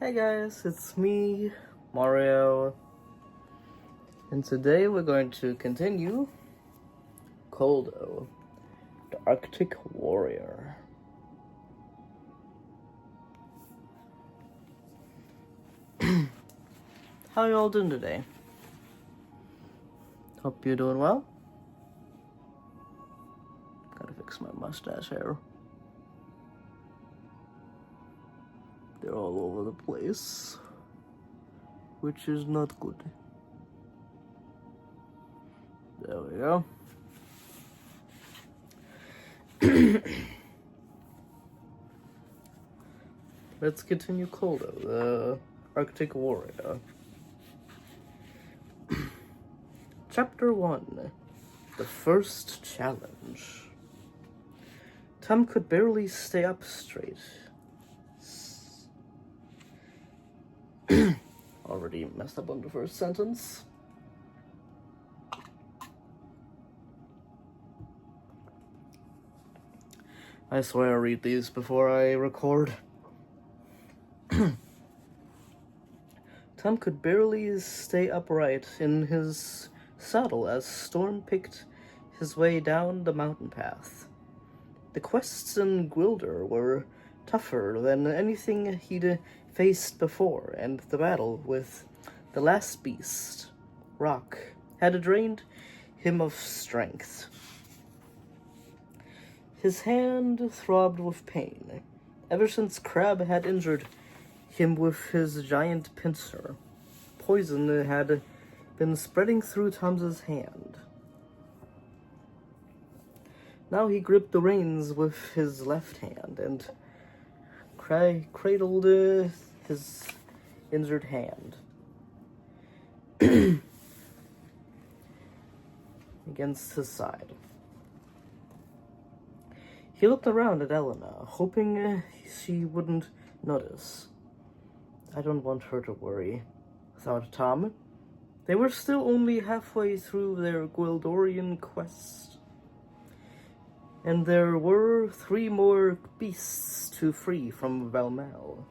Hey guys, it's me, Mario, and today we're going to continue Koldo, the Arctic Warrior. How you all doing today? Hope you're doing well. Gotta fix my mustache hair. They're all over the place, which is not good. There we go. Let's continue Koldo, the Arctic Warrior. Chapter 1, The First Challenge. Tom could barely stay up straight. Already messed up on the first sentence. I swear I read these before I record. Tom could barely stay upright in his saddle as Storm picked his way down the mountain path. The quests in Gwilder were tougher than anything he'd faced before, and the battle with the last beast, Rock, had drained him of strength. His hand throbbed with pain, ever since Crab had injured him with his giant pincer. Poison had been spreading through Tom's hand. Now he gripped the reins with his left hand and cradled his injured hand against his side. He looked around at Elena, hoping she wouldn't notice. I don't want her to worry, thought Tom. They were still only halfway through their Gwildorian quest, and there were 3 more beasts to free from Valmel.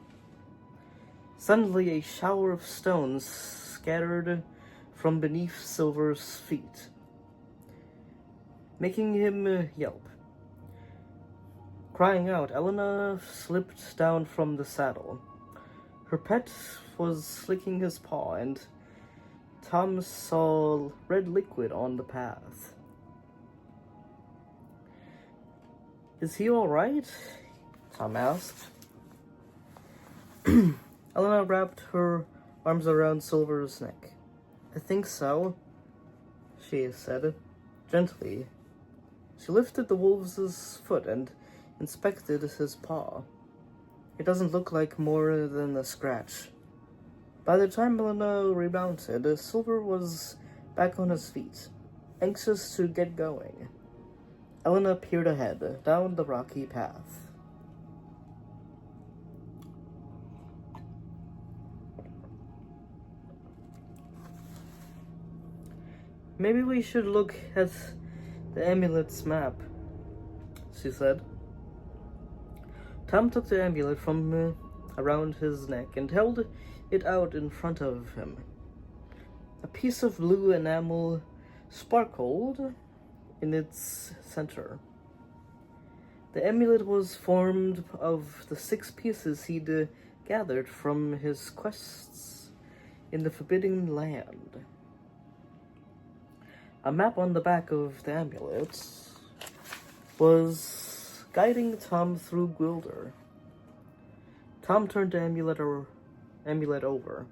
Suddenly a shower of stones scattered from beneath Silver's feet, making him yelp. Crying out, Elena slipped down from the saddle. Her pet was licking his paw, and Tom saw red liquid on the path. Is he all right? Tom asked. Elena wrapped her arms around Silver's neck. I think so, she said, gently. She lifted the wolf's foot and inspected his paw. It doesn't look like more than a scratch. By the time Elena remounted, Silver was back on his feet, anxious to get going. Elena peered ahead, down the rocky path. Maybe we should look at the amulet's map, she said. Tom took the amulet from around his neck and held it out in front of him. A piece of blue enamel sparkled in its center. The amulet was formed of the 6 pieces he'd gathered from his quests in the Forbidden Land. A map on the back of the amulet was guiding Tom through Gwilder. Tom turned the amulet over.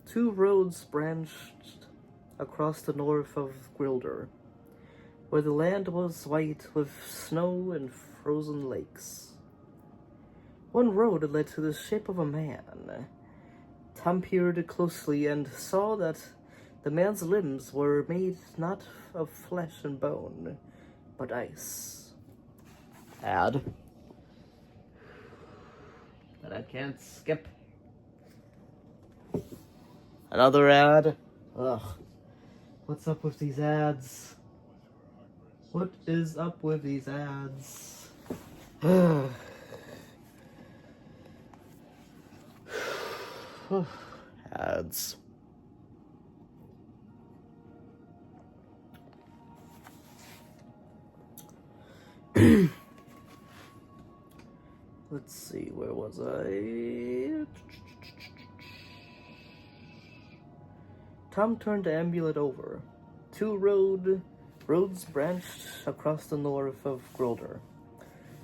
2 roads branched across the north of Gwilder, where the land was white with snow and frozen lakes. One road led to the shape of a man. Tom peered closely and saw that the man's limbs were made not of flesh and bone, but ice. Ad. But I can't skip. Another ad? Ugh. What's up with these ads? What is up with these ads? Ads. Let's see, where was I? Tom turned the amulet over. Two roads branched across the north of Gulder,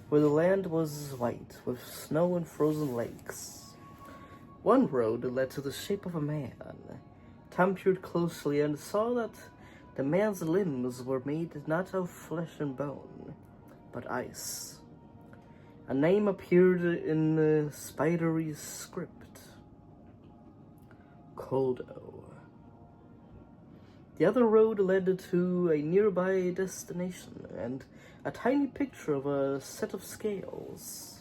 where the land was white with snow and frozen lakes. One road led to the shape of a man. Tom peered closely and saw that the man's limbs were made not of flesh and bone, but ice. A name appeared in the spidery script. Koldo. The other road led to a nearby destination and a tiny picture of a set of scales.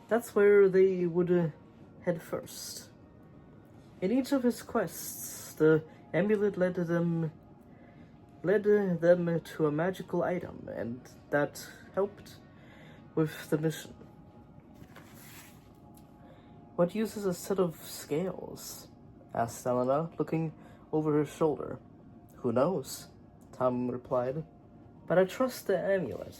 That's where they would head first. In each of his quests, the amulet led them to a magical item, and that helped with the mission. What uses a set of scales? Asked Elena, looking over her shoulder. Who knows? Tom replied. But I trust the amulet.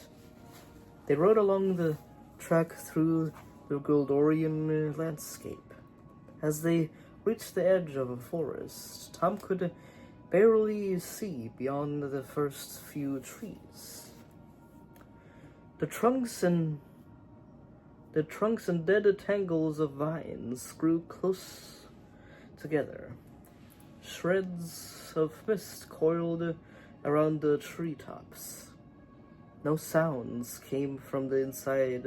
They rode along the track through the Guldorian landscape. As they reached the edge of a forest, Tom could barely see beyond the first few trees. The trunks and dead tangles of vines grew close together. Shreds of mist coiled around the treetops. No sounds came from the inside.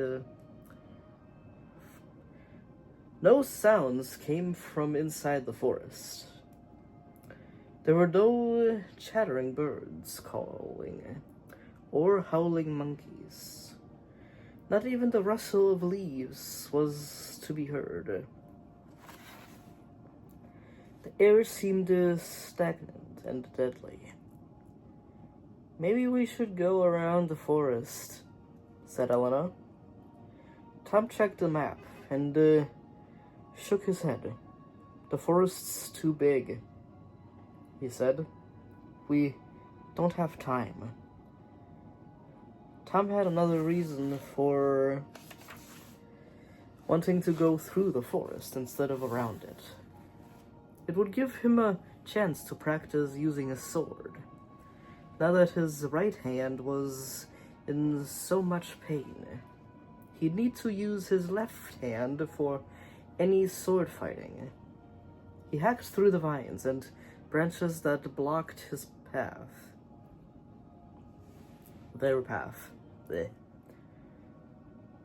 No sounds came from inside the forest. There were no chattering birds calling, or howling monkeys. Not even the rustle of leaves was to be heard. The air seemed stagnant and deadly. Maybe we should go around the forest, said Elena. Tom checked the map and shook his head. The forest's too big, he said. We don't have time. Tom had another reason for wanting to go through the forest instead of around it. It would give him a chance to practice using a sword, now that his right hand was in so much pain. He'd need to use his left hand for any sword fighting. He hacked through the vines and branches that blocked his path. Their path. Blech.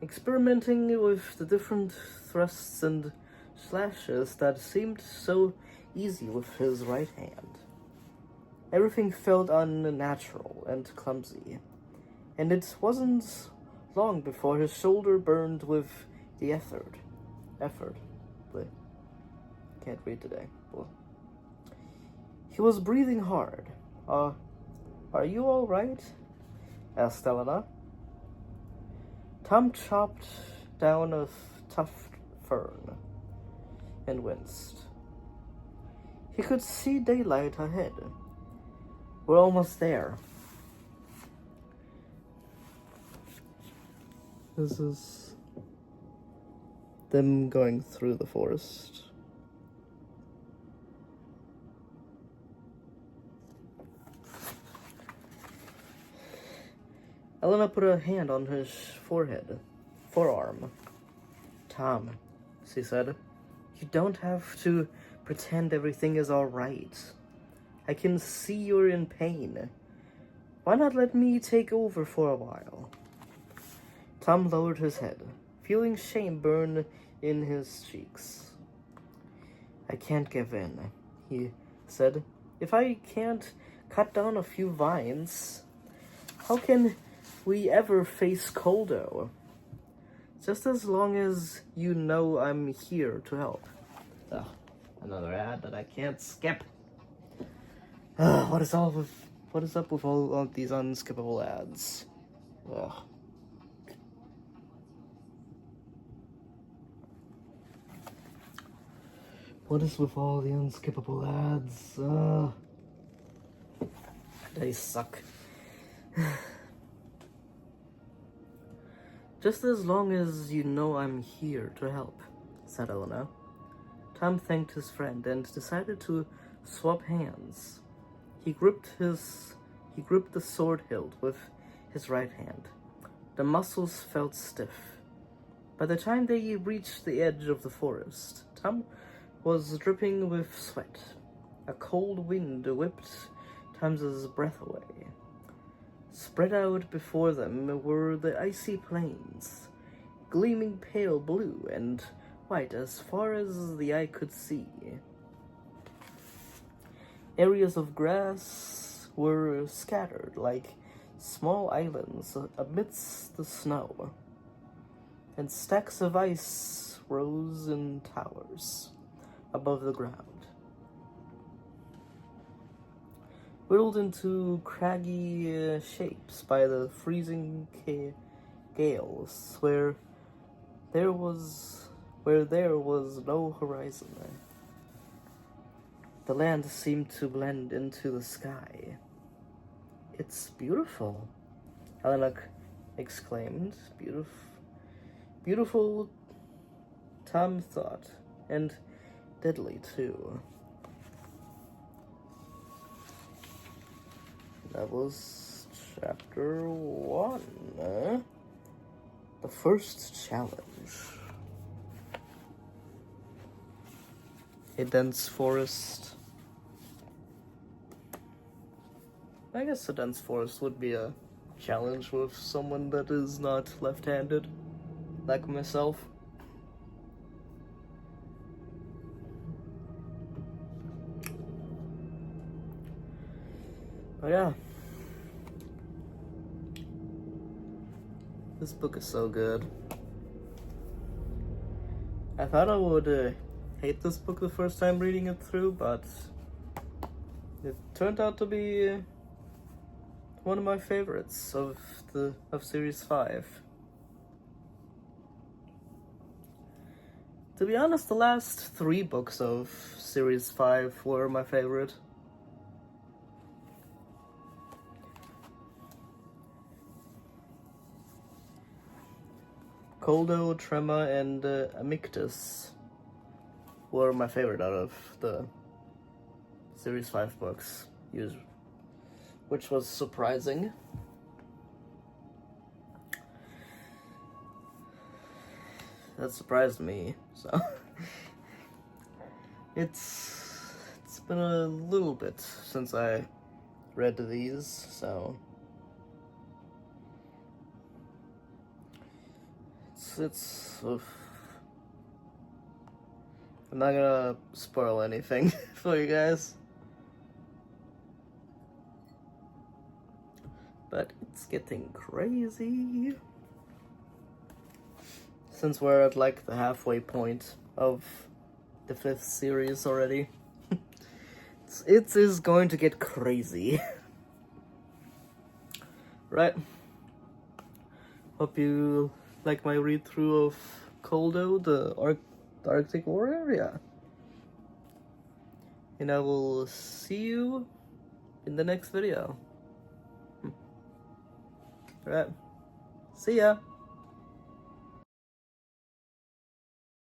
Experimenting with the different thrusts and slashes that seemed so easy with his right hand. Everything felt unnatural and clumsy, and it wasn't long before his shoulder burned with the effort. Blech. Can't read today. Blech. He was breathing hard. Are you all right? Asked Elena. Tom chopped down a tough fern and winced. He could see daylight ahead. We're almost there. This is them going through the forest. Elena put a hand on his forearm. Tom, she said, you don't have to pretend everything is all right. I can see you're in pain. Why not let me take over for a while? Tom lowered his head, feeling shame burn in his cheeks. I can't give in, he said. If I can't cut down a few vines, how can we ever face Koldo? Just as long as you know I'm here to help. Ugh, another ad that I can't skip. What is up with all of these unskippable ads? Ugh. What is with all the unskippable ads? They suck. Just as long as you know I'm here to help, said Elena. Tom thanked his friend and decided to swap hands. He gripped the sword hilt with his right hand. The muscles felt stiff. By the time they reached the edge of the forest, Tom was dripping with sweat. A cold wind whipped Tom's breath away. Spread out before them were the icy plains, gleaming pale blue and white as far as the eye could see. Areas of grass were scattered like small islands amidst the snow, and stacks of ice rose in towers above the ground. Whittled into craggy shapes by the freezing gales, where there was no horizon. The land seemed to blend into the sky. It's beautiful, Helena exclaimed. Beautiful, Tom thought, and deadly too. That was chapter 1. The first challenge. A dense forest. I guess a dense forest would be a challenge with someone that is not left-handed, like myself. Oh yeah. This book is so good. I thought I would hate this book the first time reading it through, but it turned out to be one of my favorites of Series 5. To be honest, the last 3 books of Series 5 were my favorite. Koldo, Trema, and Amictus were my favorite out of the Series 5 books, which was surprising. That surprised me, so it's been a little bit since I read these, so I'm not gonna spoil anything for you guys, but it's getting crazy. Since we're at like the halfway point of the 5th series already, it is going to get crazy. Right? Hope you like my read-through of Koldo, the Arctic Warrior, yeah. And I will see you in the next video. Alright, see ya!